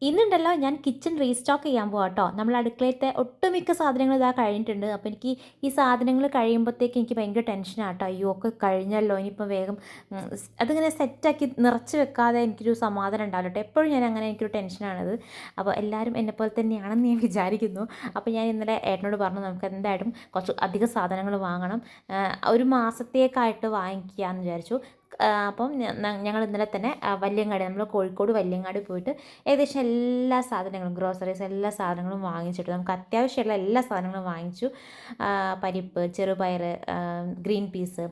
ഇന്നുണ്ടല്ലോ ഞാൻ kitchen restock ചെയ്യാൻ പോവാം കേട്ടോ. നമ്മൾ അടുക്കളയിലത്തെ ഒട്ടുമിക്ക സാധനങ്ങൾ ഇതാ കഴിഞ്ഞിട്ടുണ്ട്. അപ്പോൾ എനിക്ക് ഈ സാധനങ്ങൾ കഴിയുമ്പോഴത്തേക്ക് എനിക്ക് ഭയങ്കര ടെൻഷനാണ് കേട്ടോ. അയ്യോ ഒക്കെ കഴിഞ്ഞല്ലോ, ഇനിയിപ്പോൾ വേഗം അതിങ്ങനെ സെറ്റാക്കി നിറച്ച് വെക്കാതെ എനിക്കൊരു സമാധാനം ഉണ്ടാവില്ല കേട്ടോ. എപ്പോഴും ഞാൻ അങ്ങനെ എനിക്കൊരു ടെൻഷനാണത്. അപ്പോൾ എല്ലാവരും എന്നെപ്പോലെ തന്നെയാണെന്ന് ഞാൻ വിചാരിക്കുന്നു. അപ്പോൾ ഞാൻ ഇന്നലെ ഏട്ടനോട് പറഞ്ഞു നമുക്ക് എന്തായാലും കുറച്ച് അധികം സാധനങ്ങൾ വാങ്ങണം, ഒരു മാസത്തേക്കായിട്ട് വാങ്ങിക്കാമെന്ന് വിചാരിച്ചു. അപ്പം ഞങ്ങൾ ഇന്നലെ തന്നെ വല്യങ്ങാടി, നമ്മൾ കോഴിക്കോട് വല്യങ്ങാടി പോയിട്ട് ഏകദേശം എല്ലാ സാധനങ്ങളും, ഗ്രോസറീസ് എല്ലാ സാധനങ്ങളും വാങ്ങിച്ചിട്ട് നമുക്ക് അത്യാവശ്യമുള്ള എല്ലാ സാധനങ്ങളും വാങ്ങിച്ചു. പരിപ്പ്, ചെറുപയർ, ഗ്രീൻ പീസ്,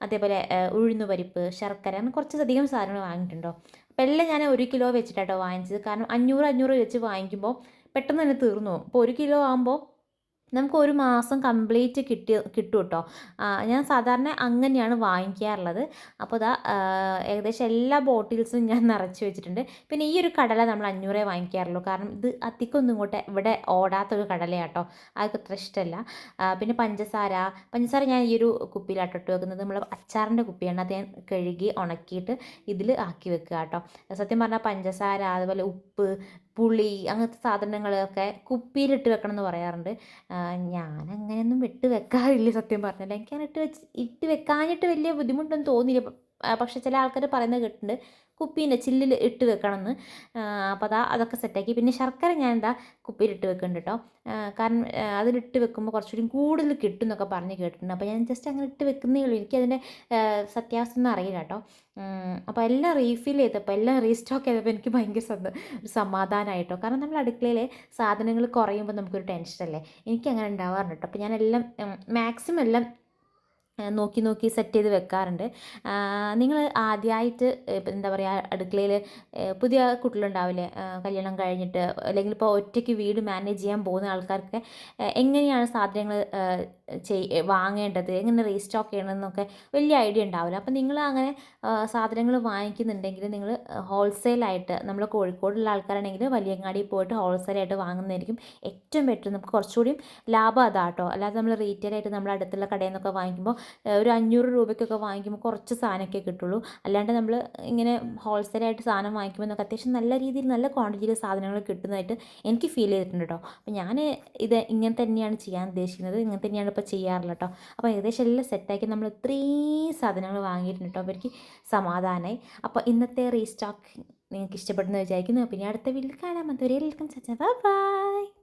അതേപോലെ ഉഴുന്ന് പരിപ്പ്, ശർക്കര, അങ്ങനെ കുറച്ചധികം സാധനങ്ങൾ വാങ്ങിയിട്ടുണ്ടോ. അപ്പോൾ എല്ലാം ഞാൻ 1 കിലോ വെച്ചിട്ടാട്ടോ വാങ്ങിച്ചത്. കാരണം 500 വെച്ച് വാങ്ങിക്കുമ്പോൾ പെട്ടെന്ന് തന്നെ തീർന്നു പോകും. ഇപ്പോൾ 1 കിലോ ആകുമ്പോൾ നമുക്ക് ഒരു മാസം കംപ്ലീറ്റ് കിട്ടും കേട്ടോ. ഞാൻ സാധാരണ അങ്ങനെയാണ് വാങ്ങിക്കാറുള്ളത്. അപ്പോൾ ഇതാ ഏകദേശം എല്ലാ ബോട്ടിൽസും ഞാൻ നിറച്ച് വെച്ചിട്ടുണ്ട്. പിന്നെ ഈ ഒരു കടല നമ്മൾ 500 വാങ്ങിക്കാറുള്ളൂ. കാരണം ഇത് അധികമൊന്നും ഇങ്ങോട്ട് ഇവിടെ ഓടാത്തൊരു കടലയാട്ടോ, അതൊക്കെ അത്ര ഇഷ്ടമല്ല. പിന്നെ പഞ്ചസാര ഞാൻ ഈ ഒരു കുപ്പിയിലാട്ടോ ഇട്ട് വെക്കുന്നത്. നമ്മൾ അച്ചാറിൻ്റെ കുപ്പിയാണ്, അത് ഞാൻ കഴുകി ഉണക്കിയിട്ട് ഇതിൽ ആക്കി വെക്കുക കേട്ടോ. സത്യം പറഞ്ഞാൽ പഞ്ചസാര, അതുപോലെ ഉപ്പ്, പുളി, അങ്ങനത്തെ സാധനങ്ങളൊക്കെ കുപ്പിയിലിട്ട് വെക്കണം എന്ന് പറയാറുണ്ട്. ഞാൻ അങ്ങനെയൊന്നും ഇട്ട് വെക്കാറില്ല സത്യം പറഞ്ഞാൽ. എനിക്കങ്ങനെ ഇട്ട് വെക്കാഞ്ഞിട്ട് വലിയ ബുദ്ധിമുട്ടൊന്നും തോന്നിയില്ല. പക്ഷേ ചില ആൾക്കാർ പറയുന്നത് കേട്ടിട്ടുണ്ട് കുപ്പീൻ്റെ ചില്ലിൽ ഇട്ട് വെക്കണമെന്ന്. അപ്പോൾ അതൊക്കെ സെറ്റാക്കി. പിന്നെ ശർക്കര ഞാൻ കുപ്പിയിലിട്ട് വെക്കുന്നുണ്ട് കേട്ടോ. കാരണം അതിലിട്ട് വെക്കുമ്പോൾ കുറച്ചുകൂടി കൂടുതൽ കിട്ടും എന്നൊക്കെ പറഞ്ഞ് കേട്ടിട്ടുണ്ട്. അപ്പോൾ ഞാൻ ജസ്റ്റ് അങ്ങനെ ഇട്ട് വെക്കുന്നേ ഉള്ളൂ. എനിക്കതിൻ്റെ സത്യാവസ്ഥ ഒന്നും അറിയില്ല കേട്ടോ. അപ്പോൾ എല്ലാം റീഫിൽ ചെയ്തപ്പോൾ, എല്ലാം റീസ്റ്റോക്ക് ചെയ്തപ്പോൾ എനിക്ക് ഭയങ്കര ഒരു സമാധാനമായിട്ടോ. കാരണം നമ്മൾ അടുക്കളയിൽ സാധനങ്ങൾ കുറയുമ്പോൾ നമുക്കൊരു ടെൻഷനല്ലേ. എനിക്കങ്ങനെ ഉണ്ടാവാറുണ്ട് കേട്ടോ. അപ്പോൾ ഞാനെല്ലാം മാക്സിമം എല്ലാം നോക്കി സെറ്റ് ചെയ്ത് വെക്കാറുണ്ട്. നിങ്ങൾ ആദ്യമായിട്ട് എന്താ പറയുക, അടുക്കളയിൽ പുതിയ കുട്ടികളുണ്ടാവില്ലേ, കല്യാണം കഴിഞ്ഞിട്ട് അല്ലെങ്കിൽ ഇപ്പോൾ ഒറ്റയ്ക്ക് വീട് മാനേജ് ചെയ്യാൻ പോകുന്ന ആൾക്കാർക്ക് എങ്ങനെയാണ് സാധനങ്ങൾ വാങ്ങേണ്ടത്, എങ്ങനെ റീസ്റ്റോക്ക് ചെയ്യണമെന്നൊക്കെ വലിയ ഐഡിയ ഉണ്ടാവില്ല. അപ്പോൾ നിങ്ങൾ അങ്ങനെ സാധനങ്ങൾ വാങ്ങിക്കുന്നുണ്ടെങ്കിൽ നിങ്ങൾ ഹോൾസെയിലായിട്ട്, നമ്മൾ കോഴിക്കോടുള്ള ആൾക്കാരാണെങ്കിൽ വലിയങ്ങാടി പോയിട്ട് ഹോൾസെയിലായിട്ട് വാങ്ങുന്നതായിരിക്കും ഏറ്റവും ബെറ്റർ. നമുക്ക് കുറച്ചുകൂടി ലാഭം അതാട്ടോ. അല്ലാതെ നമ്മൾ റീറ്റെയിലായിട്ട് നമ്മുടെ അടുത്തുള്ള കടയിൽ നിന്നൊക്കെ വാങ്ങിക്കുമ്പോൾ ഒരു 500 രൂപയ്ക്കൊക്കെ വാങ്ങിക്കുമ്പോൾ കുറച്ച് സാധനമൊക്കെ കിട്ടുള്ളൂ. അല്ലാണ്ട് നമ്മൾ ഇങ്ങനെ ഹോൾസെയിലായിട്ട് സാധനം വാങ്ങിക്കുമ്പോൾ നമുക്ക് അത്യാവശ്യം നല്ല രീതിയിൽ നല്ല ക്വാണ്ടിറ്റിയിൽ സാധനങ്ങൾ കിട്ടുന്നതായിട്ട് എനിക്ക് ഫീൽ ചെയ്തിട്ടുണ്ട് കേട്ടോ. അപ്പോൾ ഞാൻ ഇത് ഇങ്ങനെ തന്നെയാണ് ചെയ്യാൻ ഉദ്ദേശിക്കുന്നത്, ഇങ്ങനെ തന്നെയാണ് ഇപ്പോൾ ചെയ്യാറുള്ളത് കേട്ടോ. അപ്പോൾ ഏകദേശം എല്ലാം സെറ്റാക്കി നമ്മൾ ഇത്രയും സാധനങ്ങൾ വാങ്ങിയിട്ടുണ്ട് കേട്ടോ. അപ്പോൾ എനിക്ക് സമാധാനമായി. അപ്പോൾ ഇന്നത്തെ റീസ്റ്റോക്ക് നിങ്ങൾക്ക് ഇഷ്ടപ്പെടുന്നു വിചാരിക്കുന്നു. പിന്നെ അടുത്ത വീട്ടിൽ കാണാം. അതുവരെ വെൽക്കം. ബൈ.